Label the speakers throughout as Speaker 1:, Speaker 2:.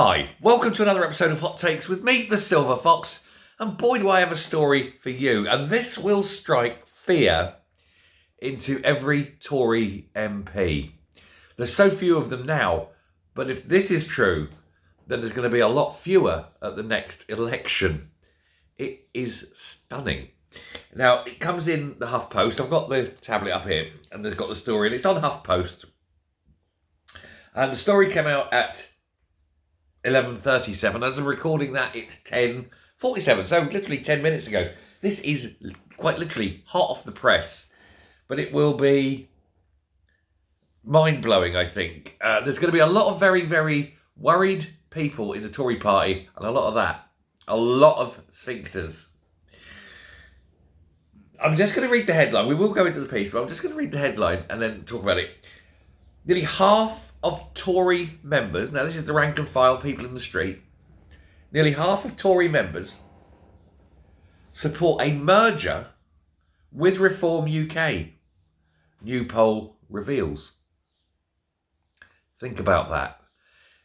Speaker 1: Hi, welcome to another episode of Hot Takes with me, the Silver Fox, and boy do I have a story for you, and this will strike fear into every Tory MP. There's so few of them now, but if this is true, then there's going to be a lot fewer at the next election. It is stunning. Now, it comes in the HuffPost. I've got the tablet up here, and there's got the story, and it's on HuffPost. And the story came out at 11:37. As I'm recording that, it's 10:47, so literally 10 minutes ago. This is quite literally hot off the press, but it will be mind-blowing, I think. There's going to be a lot of very, very worried people in the Tory party, and a lot of sphincters. I'm just going to read the headline. We will go into the piece, but I'm just going to read the headline and then talk about it. Nearly half of Tory members, now this is the rank and file people in the street, nearly half of Tory members support a merger with Reform UK. New poll reveals. Think about that.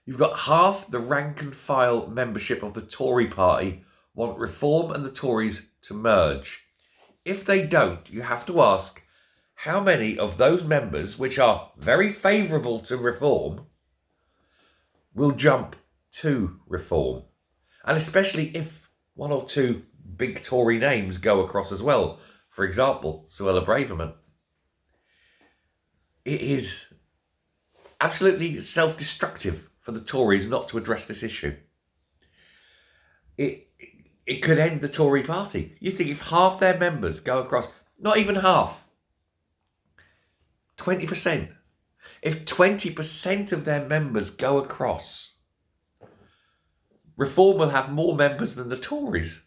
Speaker 1: You've got half the rank and file membership of the Tory party want Reform and the Tories to merge. If they don't, you have to ask, how many of those members, which are very favourable to Reform, will jump to Reform? And especially if one or two big Tory names go across as well. For example, Suella Braverman. It is absolutely self-destructive for the Tories not to address this issue. It could end the Tory party. You think if half their members go across, not even half, 20%. If 20% of their members go across, Reform will have more members than the Tories.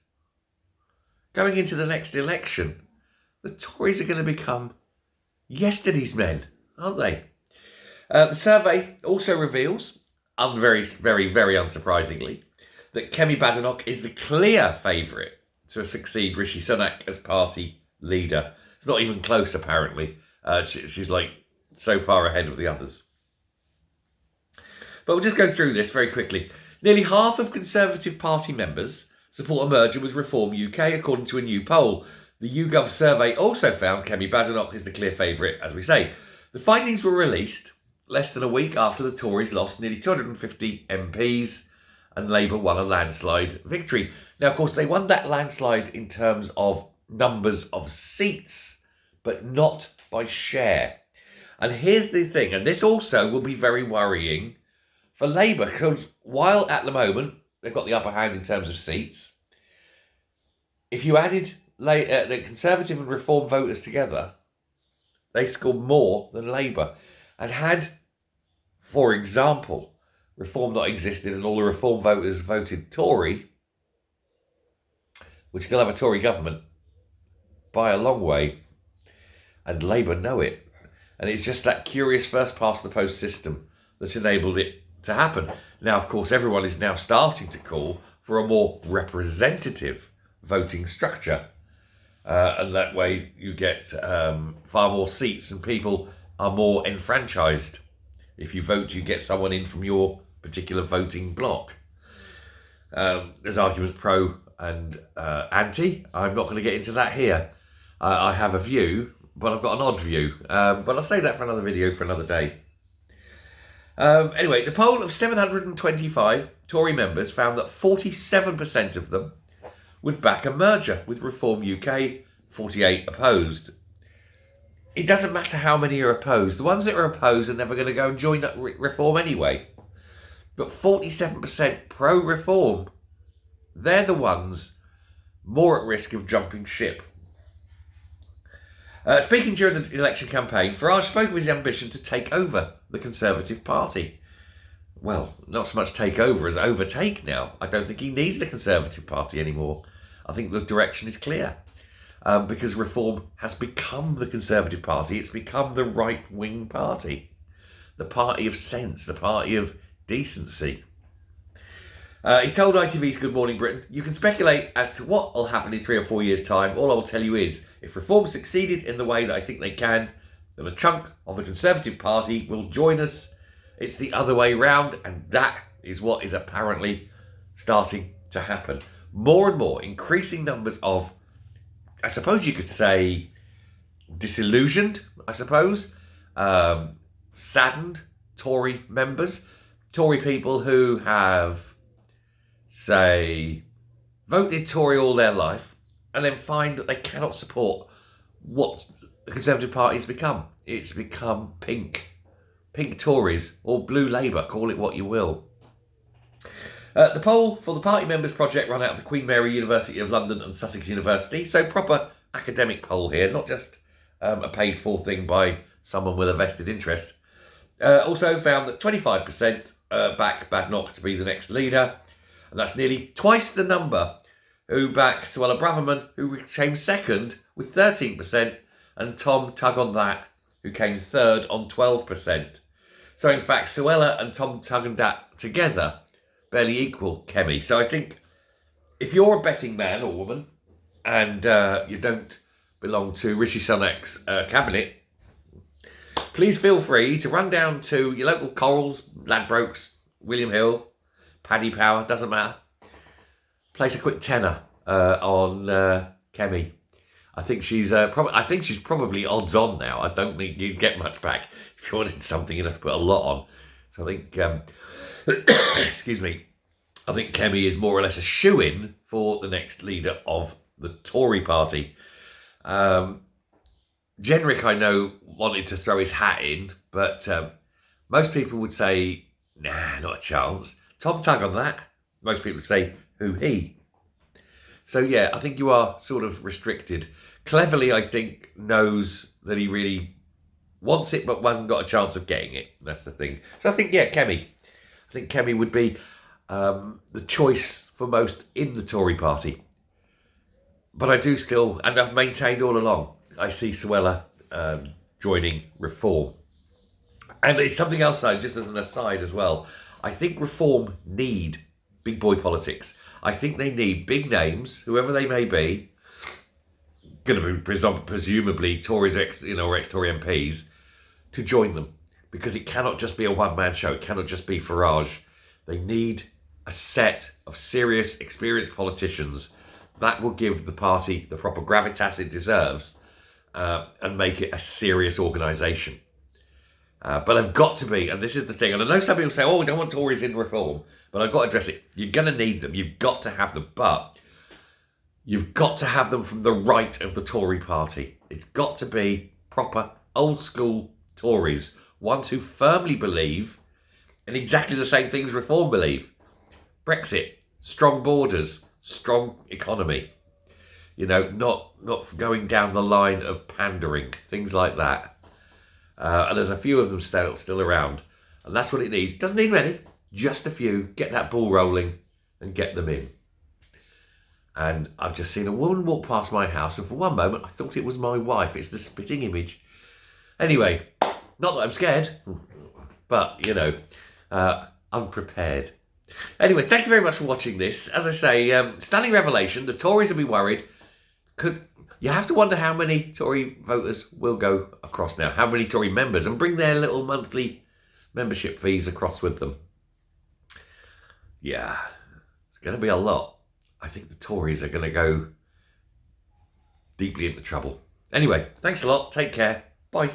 Speaker 1: Going into the next election, the Tories are going to become yesterday's men, aren't they? The survey also reveals, very, very, very unsurprisingly, that Kemi Badenoch is the clear favourite to succeed Rishi Sunak as party leader. It's not even close, apparently. She's like so far ahead of the others. But we'll just go through this very quickly. Nearly half of Conservative Party members support a merger with Reform UK, according to a new poll. The YouGov survey also found Kemi Badenoch is the clear favourite, as we say. The findings were released less than a week after the Tories lost nearly 250 MPs and Labour won a landslide victory. Now, of course, they won that landslide in terms of numbers of seats, but not by share. And here's the thing, and this also will be very worrying for Labour, because while at the moment they've got the upper hand in terms of seats, if you added the Conservative and Reform voters together, they scored more than Labour. And had, for example, Reform not existed and all the Reform voters voted Tory, we'd still have a Tory government by a long way. And Labour know it. And it's just that curious first past the post system that's enabled it to happen. Now, of course, everyone is now starting to call for a more representative voting structure. And that way you get far more seats and people are more enfranchised. If you vote, you get someone in from your particular voting bloc. There's arguments pro and anti. I'm not going to get into that here. I have a view, but I've got an odd view. But I'll save that for another video for another day. Anyway, the poll of 725 Tory members found that 47% of them would back a merger with Reform UK, 48 opposed. It doesn't matter how many are opposed. The ones that are opposed are never going to go and join Reform anyway. But 47% pro-Reform, they're the ones more at risk of jumping ship. Speaking during the election campaign, Farage spoke of his ambition to take over the Conservative Party. Well, not so much take over as overtake now. I don't think he needs the Conservative Party anymore. I think the direction is clear. Because Reform has become the Conservative Party. It's become the right-wing party. The party of sense, the party of decency. He told ITV's Good Morning Britain, "You can speculate as to what will happen in 3 or 4 years' time. All I will tell you is, if Reform succeeded in the way that I think they can, then a chunk of the Conservative Party will join us. It's the other way round, and that is what is apparently starting to happen. More and more, increasing numbers of, I suppose you could say, disillusioned, I suppose, saddened Tory members, Tory people who have, say, voted Tory all their life and then find that they cannot support what the Conservative Party has become. It's become pink. Pink Tories or blue Labour, call it what you will. The poll for the party members project run out of the Queen Mary University of London and Sussex University, so proper academic poll here, not just a paid for thing by someone with a vested interest. Also found that 25% back Badenoch to be the next leader, and that's nearly twice the number who back Suella Braverman, who came second with 13%, and Tom Tug on that, who came third on 12%. So in fact, Suella and Tom Tug and that together barely equal Kemi. So I think if you're a betting man or woman and you don't belong to Rishi Sunak's cabinet, please feel free to run down to your local Corals, Ladbrokes, William Hill, Paddy Power, doesn't matter. Place a quick tenner on Kemi. I think she's probably odds on now. I don't think you'd get much back. If you wanted something, you'd have to put a lot on. So I think, excuse me, I think Kemi is more or less a shoo-in for the next leader of the Tory party. Jenrick, I know, wanted to throw his hat in, but most people would say, nah, not a chance. Tom Tug on that. Most people would say, who he? So yeah, I think you are sort of restricted. Cleverly, I think, knows that he really wants it, but hasn't got a chance of getting it. That's the thing. So I think, yeah, Kemi. I think Kemi would be the choice for most in the Tory party. But I do still, and I've maintained all along, I see Suella joining Reform. And it's something else, though, just as an aside as well. I think Reform need big boy politics. I think they need big names, whoever they may be, going to be presumably Tories, or ex-Tory MPs, to join them. Because it cannot just be a one-man show. It cannot just be Farage. They need a set of serious, experienced politicians that will give the party the proper gravitas it deserves and make it a serious organisation. But they've got to be, and this is the thing, and I know some people say, oh, we don't want Tories in Reform, but I've got to address it. You're going to need them. You've got to have them, but you've got to have them from the right of the Tory party. It's got to be proper, old-school Tories, ones who firmly believe in exactly the same things Reform believe. Brexit, strong borders, strong economy. Not going down the line of pandering, things like that. And there's a few of them still around. And that's what it needs. Doesn't need many, just a few. Get that ball rolling and get them in. And I've just seen a woman walk past my house, and for one moment I thought it was my wife. It's the spitting image. Anyway, not that I'm scared, but, I'm prepared. Anyway, thank you very much for watching this. As I say, stunning revelation. The Tories will be worried. You have to wonder how many Tory voters will go across now, how many Tory members, and bring their little monthly membership fees across with them. Yeah, it's going to be a lot. I think the Tories are going to go deeply into trouble. Anyway, thanks a lot. Take care. Bye.